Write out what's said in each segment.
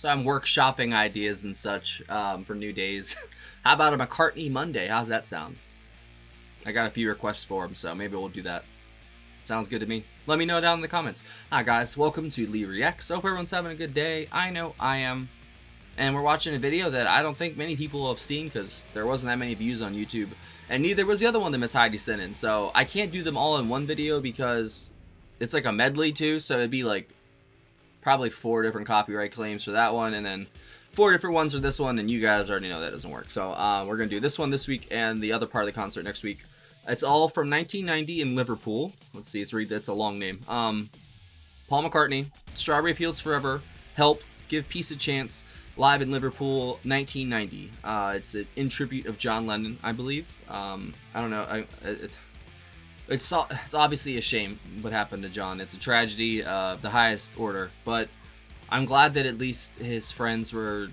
So I'm workshopping ideas and such for new days. How about a McCartney Monday? How's that sound? I got a few requests for them, so maybe we'll do that. Sounds good to me. Let me know down in the comments. Hi guys, welcome to Lee Reacts. Hope everyone's having a good day. I know I am. And we're watching a video that I don't think many people have seen because there wasn't that many views on YouTube. And neither was the other one that Miss Heidi sent in. So I can't do them all in one video because it's like a medley too. So it'd be like probably 4 different copyright claims for that one. And then 4 different ones for this one. And you guys already know that doesn't work. So we're going to do this one this week and the other part of the concert next week. It's all from 1990 in Liverpool. Let's see, it's a long name. Paul McCartney, Strawberry Fields Forever, Help, Give Peace a Chance, live in Liverpool, 1990. It's in tribute of John Lennon, I believe. I don't know. It's obviously a shame what happened to John. It's a tragedy of the highest order. But I'm glad that at least his friends were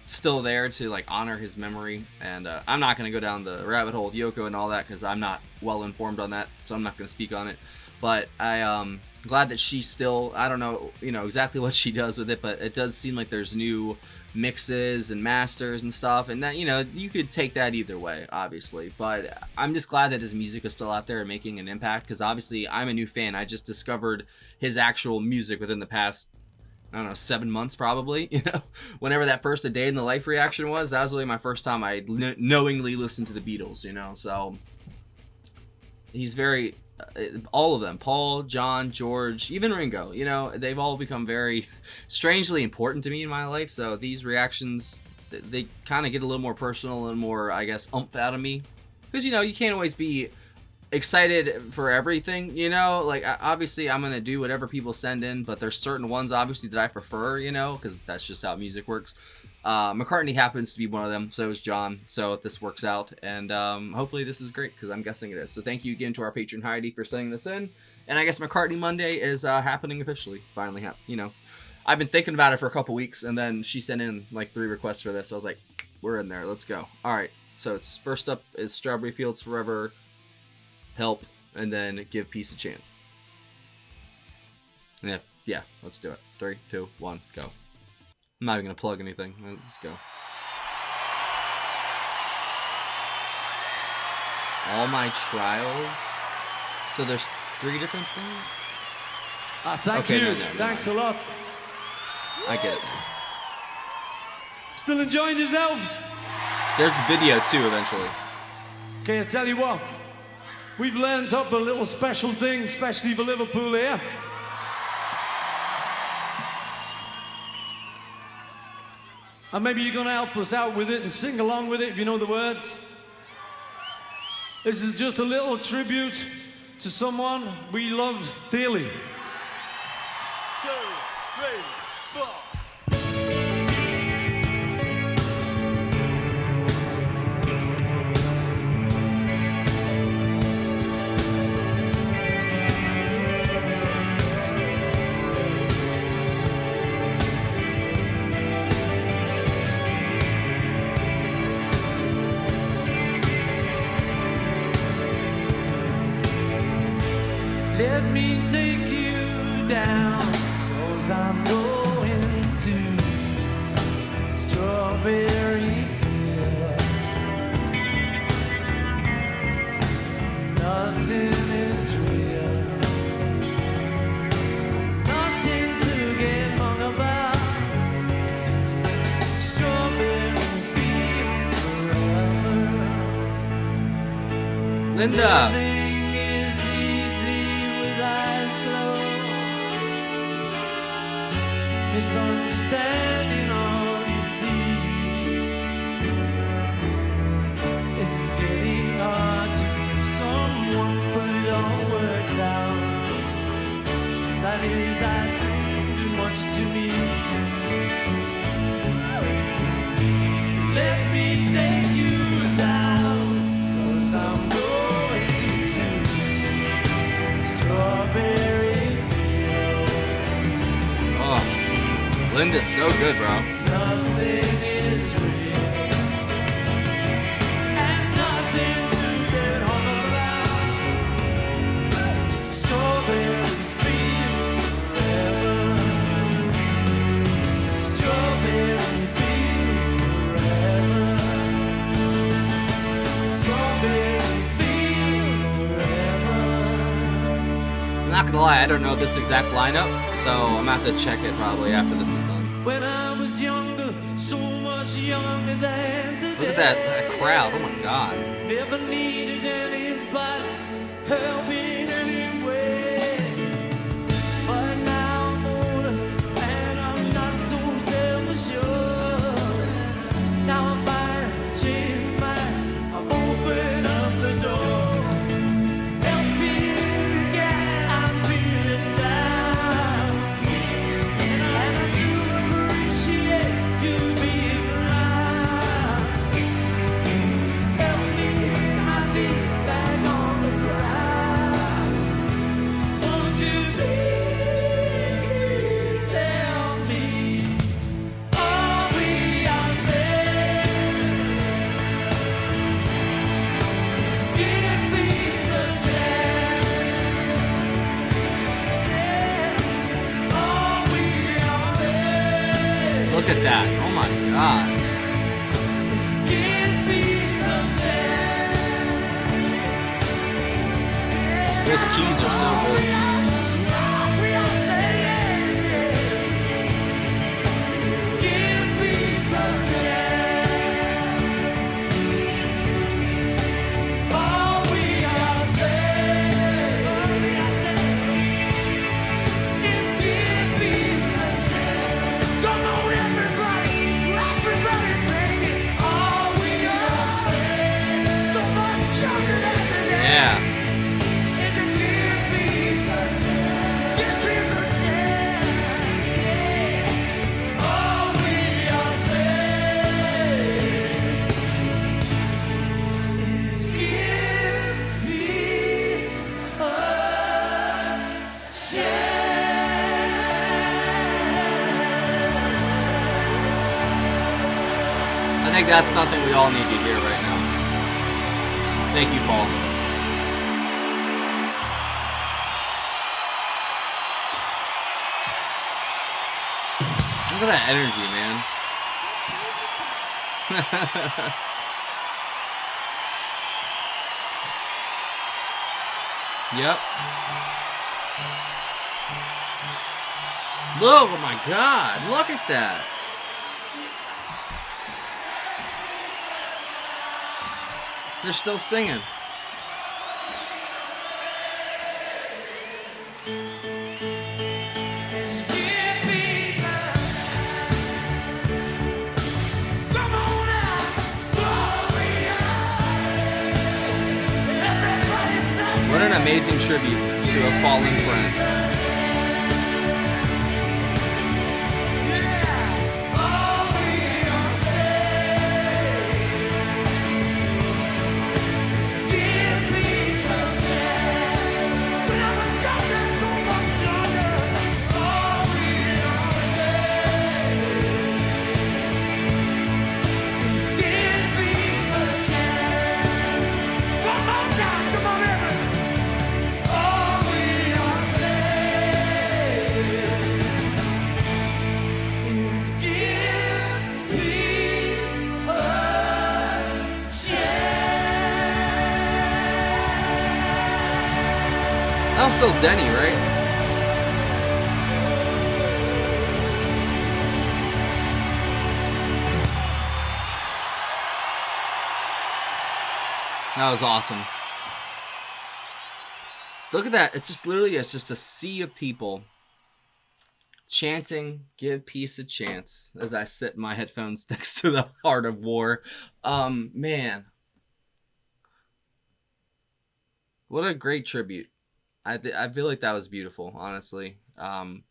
still there to like honor his memory. And I'm not going to go down the rabbit hole of Yoko and all that because I'm not well informed on that. So I'm not going to speak on it. But I'm glad that she still, I don't know, exactly what she does with it, but it does seem like there's new mixes and masters and stuff, and that, you could take that either way, obviously, but I'm just glad that his music is still out there and making an impact, because obviously I'm a new fan. I just discovered his actual music within the past, I don't know, 7 months probably, whenever that first A Day in the Life reaction was, that was really my first time I knowingly listened to the Beatles, so he's very... all of them, Paul, John, George, even Ringo, they've all become very strangely important to me in my life. So these reactions, they kind of get a little more personal and more, I guess, oomph out of me. Because, you can't always be excited for everything, like obviously I'm going to do whatever people send in, but there's certain ones obviously that I prefer, because that's just how music works. McCartney happens to be one of them, so is John, so if this works out, and hopefully this is great, because I'm guessing it is. So thank you again to our patron Heidi for sending this in, and I guess McCartney Monday is happening officially, finally. I've been thinking about it for a couple weeks, and then she sent in like 3 requests for this, so I was like, we're in there, let's go. Alright, so it's first up is Strawberry Fields Forever, Help, and then Give Peace a Chance. And yeah, let's do it. 3, 2, 1, go. I'm not even going to plug anything. Let's go. All My Trials. So there's 3 different things? Thank you. Thanks a lot. I get it. Still enjoying yourselves? There's a video too, eventually. Okay, I tell you what. We've learned up a little special thing, especially for Liverpool here. And maybe you're going to help us out with it and sing along with it if you know the words. This is just a little tribute to someone we love dearly. 2, 3, 4. Let me take you down, 'cause I'm going to Strawberry Field. Nothing is real, nothing to get hung about. Strawberry Fields forever. Linda! Misunderstanding all you see. It's getting hard to be someone, but it all works out. That is, I think too much to me. Let me take you down, 'cause I'm going to Strawberry. Linda's so good, bro. Nothing is real, and nothing to get hung around. Strawberry fields forever. Strawberry gonna lie, I don't know this exact lineup, so I'm gonna have to check it probably after this is done. When I was younger, so much younger than today. Look at that crowd, oh my god. Never needed anybody's help in any way. But now I'm older and I'm not so self-assured. Now I'm fine, change my mind, I've opened up the door. Help me again, I'm feeling down. And I do appreciate you being around. Help me get my feet back on the ground. Won't you please tell me, are we all saved? Just give me a chance. Are we all saved? Look at that, oh my god. Just give me some chance. Those keys are so good. We all saved. Just give me some chance. Are we all saved? Just give me some chance. Come on, everybody, everybody sing it. Are we all saved? So much younger than today. Yeah. And just give me some chance. Give me some chance. Yeah. Are we all saved? Just give me I think that's something we all need to hear right now. Thank you, Paul. Look at that energy, man. Yep. Look, oh my god, look at that. They're still singing. Just give me some chance. Come on now. Everybody sing. What an amazing tribute to a fallen friend. That was still Denny, right? That was awesome. Look at that. It's just literally, it's just a sea of people chanting, give peace a chance, as I sit in my headphones next to the Heart of War. Man. What a great tribute. I feel like that was beautiful, honestly. Like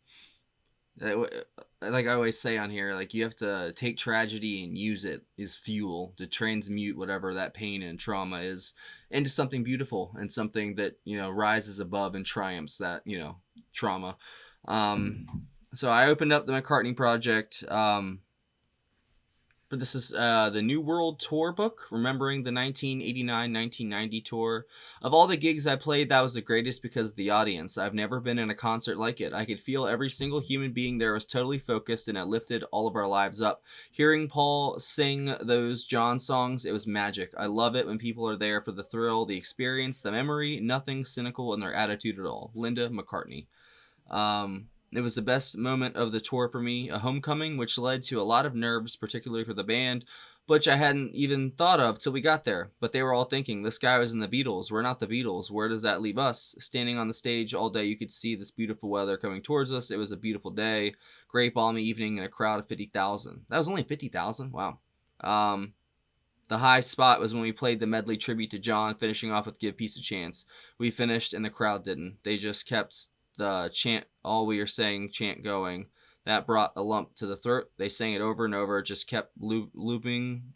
I always say on here, like you have to take tragedy and use it as fuel to transmute whatever that pain and trauma is into something beautiful and something that, you know, rises above and triumphs that, you know, trauma. So I opened up the McCartney project. But this is the New World Tour book, remembering the 1989-1990 tour. Of all the gigs I played, that was the greatest because of the audience. I've never been in a concert like it. I could feel every single human being there was totally focused, and it lifted all of our lives up. Hearing Paul sing those John songs, it was magic. I love it when people are there for the thrill, the experience, the memory, nothing cynical in their attitude at all. Linda McCartney. It was the best moment of the tour for me, a homecoming, which led to a lot of nerves, particularly for the band, which I hadn't even thought of till we got there. But they were all thinking, this guy was in the Beatles. We're not the Beatles. Where does that leave us? Standing on the stage all day, you could see this beautiful weather coming towards us. It was a beautiful day, great balmy evening, and a crowd of 50,000. That was only 50,000? Wow. The high spot was when we played the medley tribute to John, finishing off with Give Peace a Chance. We finished, and the crowd didn't. They just kept the chant, all we are saying chant going. That brought a lump to the throat. They sang it over and over. It just kept looping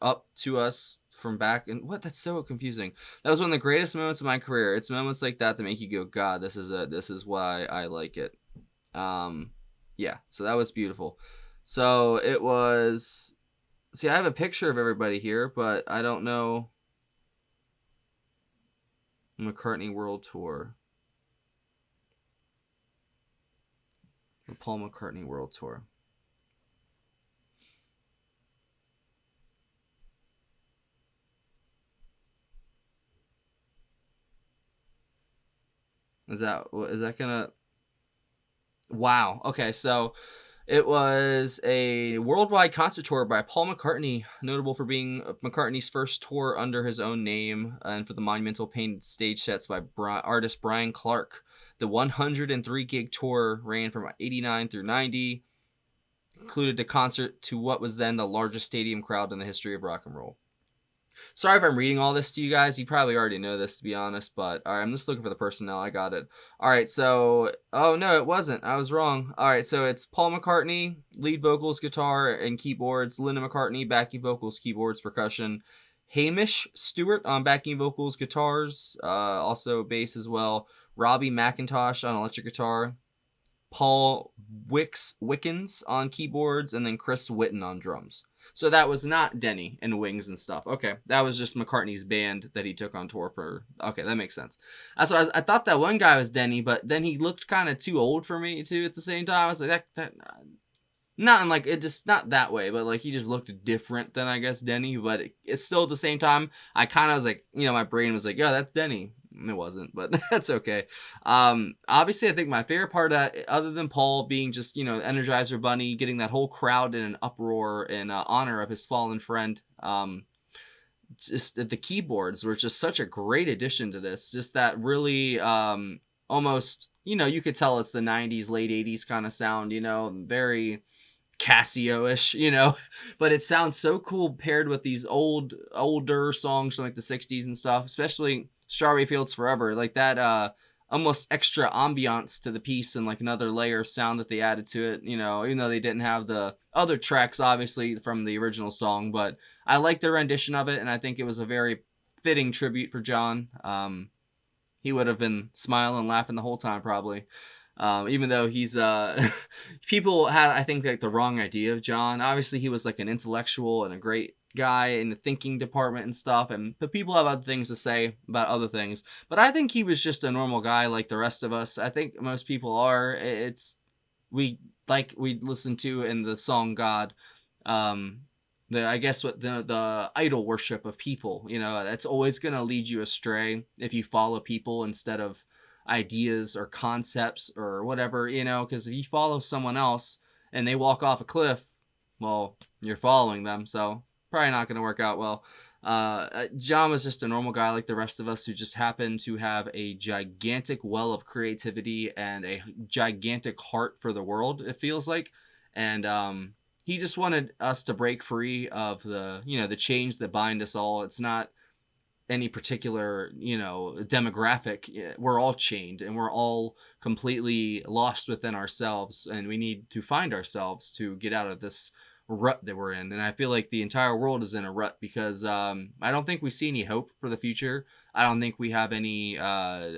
up to us from back. And what? That's so confusing. That was one of the greatest moments of my career. It's moments like that that make you go, God, this is it. This is why I like it. Yeah, so that was beautiful. So it was... See, I have a picture of everybody here, but I don't know... McCartney World Tour. The Paul McCartney World Tour. Is that gonna... Wow. Okay, so it was a worldwide concert tour by Paul McCartney, notable for being McCartney's first tour under his own name, and for the monumental painted stage sets by artist Brian Clark. The 103 gig tour ran from 89 through 90, included a concert to what was then the largest stadium crowd in the history of rock and roll. Sorry if I'm reading all this to you guys. You probably already know this, to be honest, but all right, I'm just looking for the personnel. I got it. All right, so... Oh, no, it wasn't. I was wrong. All right, so it's Paul McCartney, lead vocals, guitar, and keyboards. Linda McCartney, backing vocals, keyboards, percussion. Hamish Stewart on backing vocals, guitars, also bass as well. Robbie McIntosh on electric guitar. Paul Wickens on keyboards, and then Chris Whitten on drums. So that was not Denny and Wings and stuff. Okay, that was just McCartney's band that he took on tour for. Okay, that makes sense. That's why I thought that one guy was Denny, but then he looked kind of too old for me too. At the same time, I was like not in like it just not that way, but like he just looked different than I guess Denny. But it's still at the same time. I kind of was like, my brain was like, yeah, that's Denny. It wasn't, but that's okay. Obviously, I think my favorite part of that, other than Paul being just, Energizer Bunny, getting that whole crowd in an uproar in honor of his fallen friend, just the keyboards were just such a great addition to this. Just that really almost, you could tell it's the 90s, late 80s kind of sound, very Casio-ish, but it sounds so cool paired with these older songs from like the 60s and stuff, especially Strawberry Fields Forever, like that almost extra ambiance to the piece and like another layer of sound that they added to it, even though they didn't have the other tracks obviously from the original song, but I like their rendition of it, and I think it was a very fitting tribute for John. He would have been smiling and laughing the whole time probably. Even though he's people had, I think, like the wrong idea of John. Obviously he was like an intellectual and a great guy in the thinking department and stuff, but people have other things to say about other things, but I think he was just a normal guy like the rest of us. I think most people are. We listened to in the song God, I guess what the idol worship of people, that's always going to lead you astray if you follow people instead of ideas or concepts or whatever, because if you follow someone else and they walk off a cliff, well, you're following them, so probably not going to work out well. John was just a normal guy like the rest of us who just happened to have a gigantic well of creativity and a gigantic heart for the world, it feels like. And he just wanted us to break free of the chains that bind us all. It's not any particular, demographic. We're all chained and we're all completely lost within ourselves, and we need to find ourselves to get out of this rut that we're in. And I feel like the entire world is in a rut because I don't think we see any hope for the future. I don't think we have any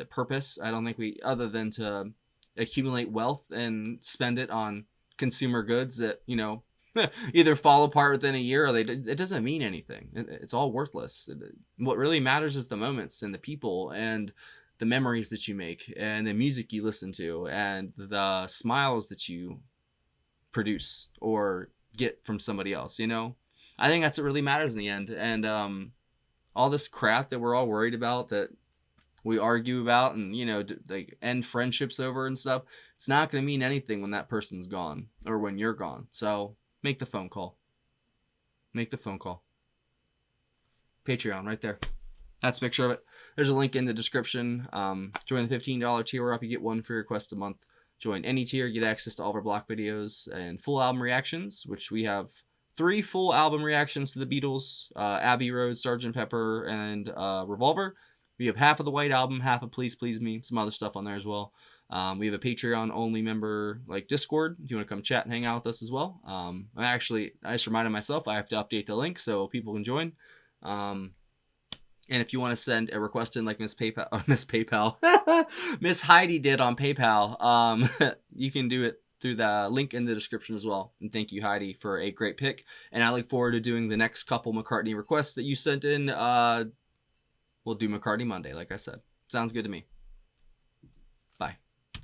purpose. I don't think we, other than to accumulate wealth and spend it on consumer goods that either fall apart within a year, or it doesn't mean anything. It's all worthless. What really matters is the moments and the people and the memories that you make and the music you listen to and the smiles that you produce or get from somebody else, you know? I think that's what really matters in the end. And all this crap that we're all worried about, that we argue about and, you know, like end friendships over and stuff, it's not going to mean anything when that person's gone or when you're gone. So make the phone call. Make the phone call. Patreon right there. That's a picture of it. There's a link in the description. Join the $15 tier. We're up. You get one free request a month. Join any tier. Get access to all of our block videos and full album reactions, which we have 3 full album reactions to the Beatles, Abbey Road, Sgt. Pepper, and Revolver. We have half of the White Album, half of Please Please Me, some other stuff on there as well. We have a Patreon-only member, like Discord, if you want to come chat and hang out with us as well. I just reminded myself I have to update the link so people can join. And if you want to send a request in like Miss Heidi did on PayPal, you can do it through the link in the description as well. And thank you, Heidi, for a great pick. And I look forward to doing the next couple McCartney requests that you sent in. We'll do McCartney Monday, like I said. Sounds good to me.